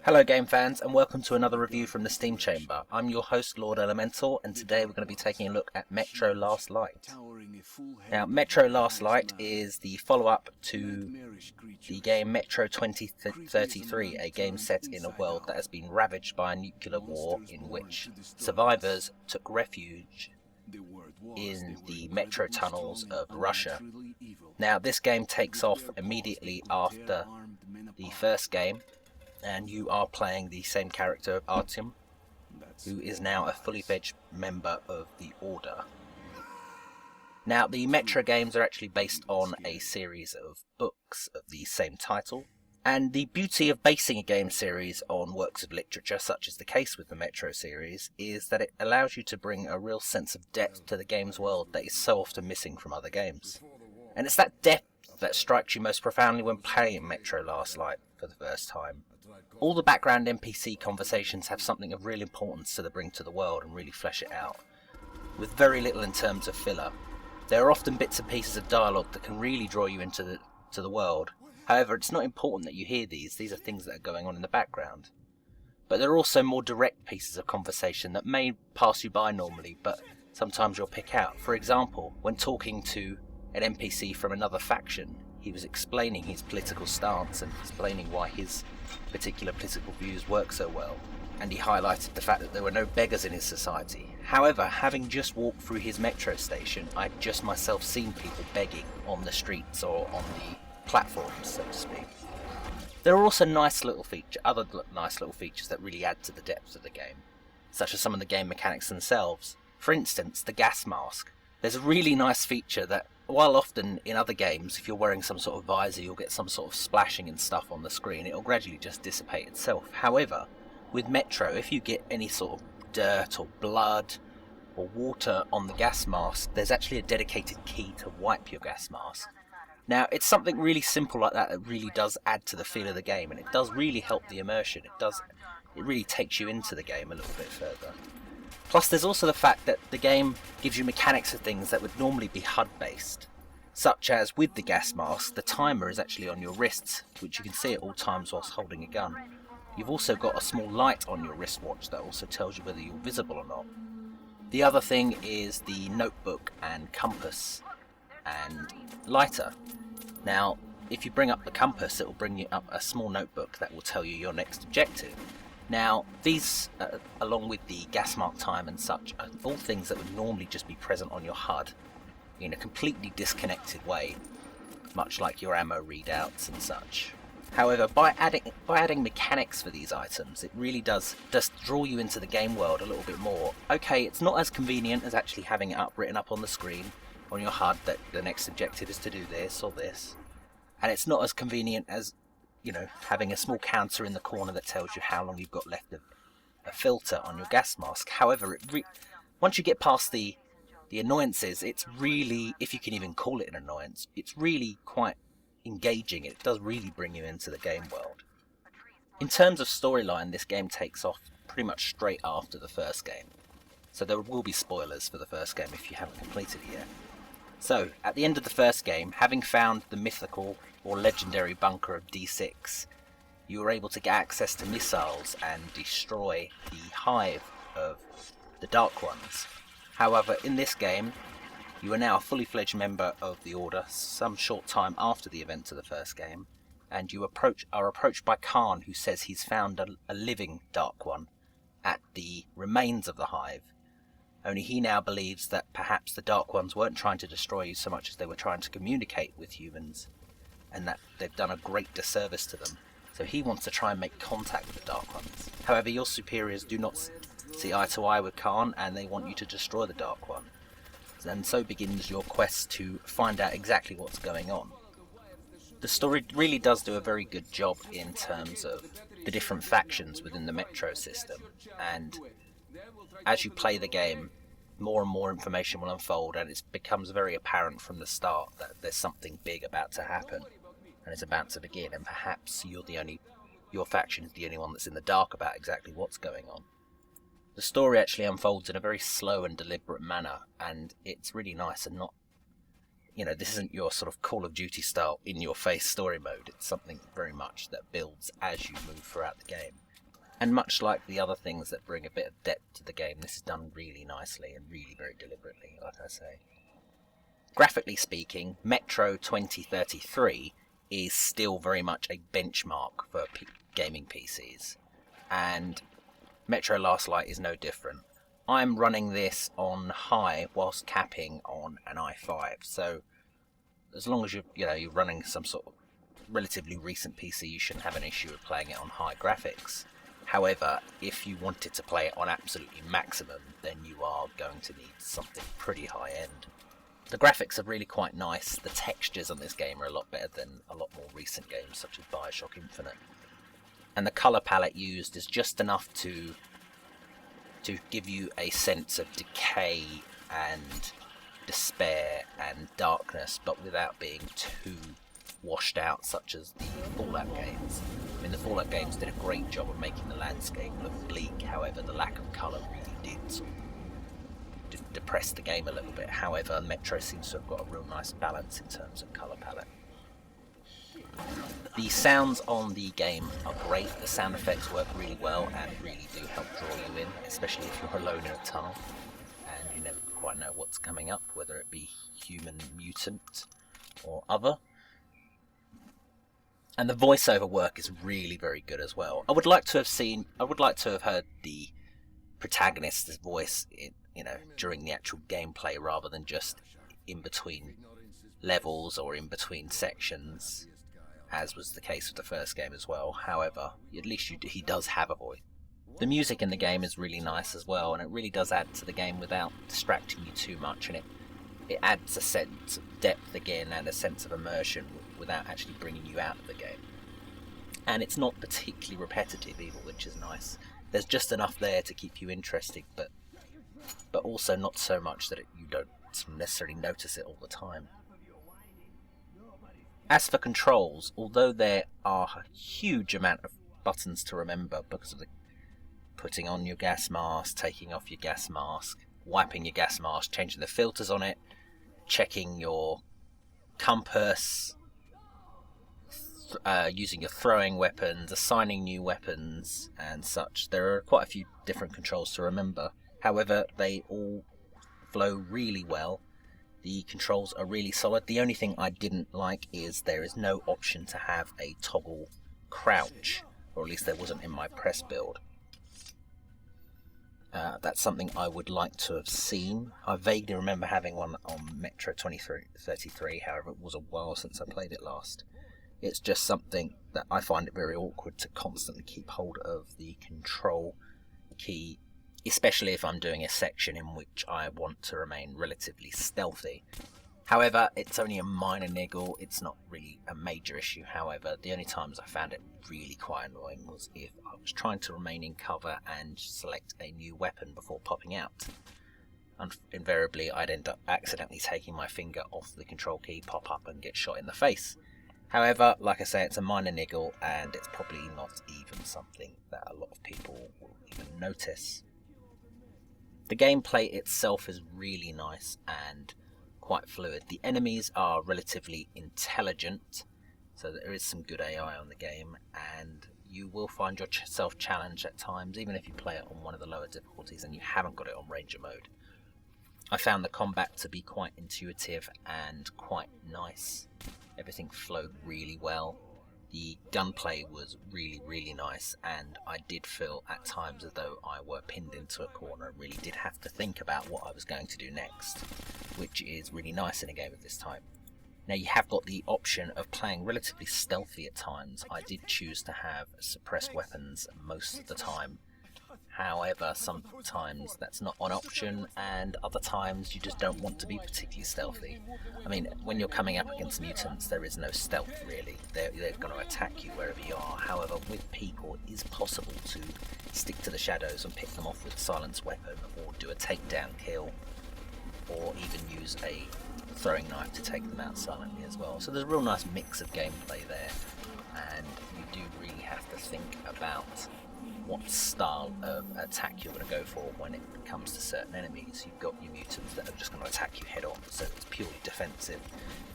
Hello game fans, and welcome to another review from the Steam Chamber. I'm your host Lord Elemental, and today we're going to be taking a look at Metro Last Light. Now, Metro Last Light is the follow-up to the game Metro 2033, a game set in a world that has been ravaged by a nuclear war in which survivors took refuge in the metro tunnels of Russia. Now, this game takes off immediately after the first game, and you are playing the same character, Artyom, who is now a fully fledged member of the Order. Now, the Metro games are actually based on a series of books of the same title, and the beauty of basing a game series on works of literature, such as the case with the Metro series, is that it allows you to bring a real sense of depth to the game's world that is so often missing from other games. And it's that depth that strikes you most profoundly when playing Metro Last Light for the first time. All the background NPC conversations have something of real importance to bring to the world and really flesh it out, with very little in terms of filler. There are often bits and pieces of dialogue that can really draw you into the world. However, it's not important that you hear these are things that are going on in the background. But there are also more direct pieces of conversation that may pass you by normally, but sometimes you'll pick out. For example, when talking to an NPC from another faction, he was explaining his political stance and explaining why his particular political views work so well, and he highlighted the fact that there were no beggars in his society. However, having just walked through his metro station, I'd just myself seen people begging on the streets or on the platforms, so to speak. There are also other nice little features that really add to the depth of the game, such as some of the game mechanics themselves. For instance, the gas mask. There's a really nice feature that, while often in other games, if you're wearing some sort of visor, you'll get some sort of splashing and stuff on the screen. It'll gradually just dissipate itself. However, with Metro, if you get any sort of dirt or blood or water on the gas mask, there's actually a dedicated key to wipe your gas mask. Now, it's something really simple like that really does add to the feel of the game, and it does really help the immersion. It really takes you into the game a little bit further. Plus, there's also the fact that the game gives you mechanics of things that would normally be HUD-based, such as with the gas mask, the timer is actually on your wrists, which you can see at all times whilst holding a gun. You've also got a small light on your wristwatch that also tells you whether you're visible or not. The other thing is the notebook and compass and lighter. Now, if you bring up the compass, it will bring you up a small notebook that will tell you your next objective. Now, these, along with the gas mark time and such, are all things that would normally just be present on your HUD in a completely disconnected way, much like your ammo readouts and such. However, by adding mechanics for these items, it really does just draw you into the game world a little bit more. Okay, it's not as convenient as actually having it written up on the screen on your HUD that the next objective is to do this or this, and it's not as convenient as, having a small counter in the corner that tells you how long you've got left of a filter on your gas mask. However, once you get past the annoyances, it's really, if you can even call it an annoyance, it's really quite engaging. It does really bring you into the game world. In terms of storyline, this game takes off pretty much straight after the first game, so there will be spoilers for the first game if you haven't completed it yet. So, at the end of the first game, having found the mythical or legendary bunker of D6, you were able to get access to missiles and destroy the hive of the Dark Ones. However, in this game, you are now a fully fledged member of the Order some short time after the events of the first game, and you are approached by Khan, who says he's found a living Dark One at the remains of the hive. Only he now believes that perhaps the Dark Ones weren't trying to destroy you so much as they were trying to communicate with humans, and that they've done a great disservice to them. So he wants to try and make contact with the Dark Ones. However, your superiors do not see eye to eye with Khan, and they want you to destroy the Dark One. And so begins your quest to find out exactly what's going on. The story really does do a very good job in terms of the different factions within the Metro system, and as you play the game, more and more information will unfold, and it becomes very apparent from the start that there's something big about to happen, and it's about to begin, and perhaps your faction is the only one that's in the dark about exactly what's going on. The story actually unfolds in a very slow and deliberate manner, and it's really nice and you know, this isn't your sort of Call of Duty style in-your-face story mode. It's something very much that builds as you move throughout the game. And much like the other things that bring a bit of depth to the game, this is done really nicely and really very deliberately, like I say. Graphically speaking, Metro 2033 is still very much a benchmark for gaming PCs, and Metro Last Light is no different. I'm running this on high whilst capping on an i5, so as long as you're running some sort of relatively recent PC, you shouldn't have an issue with playing it on high graphics. However, if you wanted to play it on absolutely maximum, then you are going to need something pretty high end. The graphics are really quite nice. The textures on this game are a lot better than a lot more recent games such as Bioshock Infinite. And the colour palette used is just enough to give you a sense of decay and despair and darkness, but without being too washed out, such as the Fallout games. I mean, the Fallout games did a great job of making the landscape look bleak. However, the lack of colour really did sort of depress the game a little bit. However, Metro seems to have got a real nice balance in terms of colour palette. The sounds on the game are great. The sound effects work really well and really do help draw you in, especially if you're alone in a tunnel and you never quite know what's coming up, whether it be human, mutant or other. And the voiceover work is really very good as well. I would like to have heard the protagonist's voice during the actual gameplay rather than just in between levels or in between sections, as was the case with the first game as well. However, at least he does have a voice. The music in the game is really nice as well, and it really does add to the game without distracting you too much, and it adds a sense of depth again and a sense of immersion without actually bringing you out of the game. And it's not particularly repetitive either, which is nice. There's just enough there to keep you interested, but also not so much that you don't necessarily notice it all the time. As for controls, although there are a huge amount of buttons to remember because of the putting on your gas mask, taking off your gas mask, wiping your gas mask, changing the filters on it, checking your compass, using your throwing weapons, assigning new weapons and such. There are quite a few different controls to remember. However, they all flow really well. The controls are really solid. The only thing I didn't like is there is no option to have a toggle crouch, or at least there wasn't in my press build. That's something I would like to have seen. I vaguely remember having one on Metro 2033, however it was a while since I played it last. It's just something that I find it very awkward to constantly keep hold of the control key, especially if I'm doing a section in which I want to remain relatively stealthy. However, it's only a minor niggle, it's not really a major issue. However, the only times I found it really quite annoying was if I was trying to remain in cover and select a new weapon before popping out. Invariably, I'd end up accidentally taking my finger off the control key, pop up and get shot in the face. However, like I say, it's a minor niggle and it's probably not even something that a lot of people will even notice. The gameplay itself is really nice and quite fluid. The enemies are relatively intelligent, so there is some good AI on the game, and you will find yourself challenged at times, even if you play it on one of the lower difficulties and you haven't got it on Ranger mode. I found the combat to be quite intuitive and quite nice. Everything flowed really well. The gunplay was really, really nice, and I did feel at times as though I were pinned into a corner and really did have to think about what I was going to do next, which is really nice in a game of this type. Now, you have got the option of playing relatively stealthy at times. I did choose to have suppressed weapons most of the time. However, sometimes that's not an option, and other times you just don't want to be particularly stealthy. I mean, when you're coming up against mutants, there is no stealth really. They're going to attack you wherever you are. However, with people, it is possible to stick to the shadows and pick them off with a silenced weapon, or do a takedown kill, or even use a throwing knife to take them out silently as well. So there's a real nice mix of gameplay there, and you do really have to think about what style of attack you're going to go for when it comes to certain enemies. You've got your mutants that are just going to attack you head on, so it's pure purely defensive,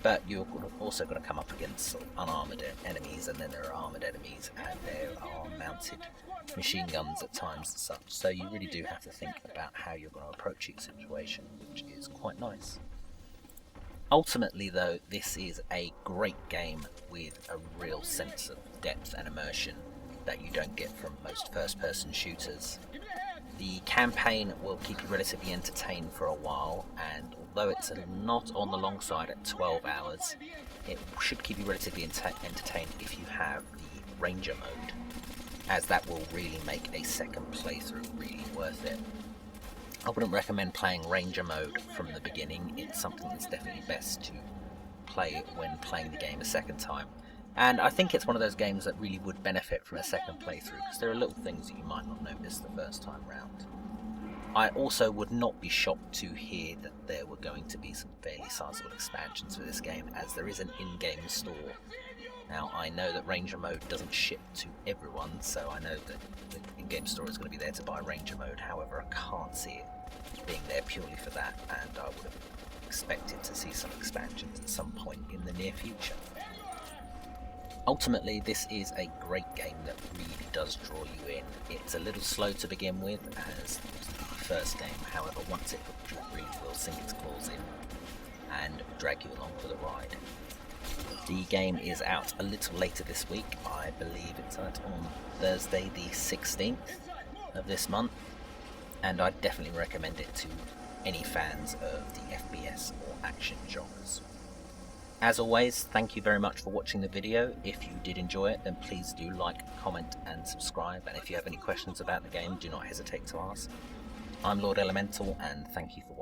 but you're also going to come up against sort of unarmoured enemies, and then there are armoured enemies, and there are mounted machine guns at times and such, so you really do have to think about how you're going to approach each situation, which is quite nice. Ultimately though, this is a great game with a real sense of depth and immersion that you don't get from most first-person shooters. The campaign will keep you relatively entertained for a while, and although it's not on the long side at 12 hours, it should keep you relatively entertained if you have the Ranger mode, as that will really make a second playthrough really worth it. I wouldn't recommend playing Ranger mode from the beginning. It's something that's definitely best to play when playing the game a second time. And I think it's one of those games that really would benefit from a second playthrough, because there are little things that you might not notice the first time round. I also would not be shocked to hear that there were going to be some fairly sizable expansions for this game, as there is an in-game store. Now, I know that Ranger mode doesn't ship to everyone, so I know that the in-game store is going to be there to buy Ranger mode. However, I can't see it being there purely for that, and I would have expected to see some expansions at some point in the near future. Ultimately, this is a great game that really does draw you in. It's a little slow to begin with, as the first game. However, once it hooks you, it really will sink its claws in and drag you along for the ride. The game is out a little later this week. I believe it's out on Thursday the 16th of this month, and I definitely recommend it to any fans of the FPS or action genres. As always, thank you very much for watching the video. If you did enjoy it, then please do like, comment and subscribe, and if you have any questions about the game, do not hesitate to ask. I'm Lord Elemental, and thank you for watching.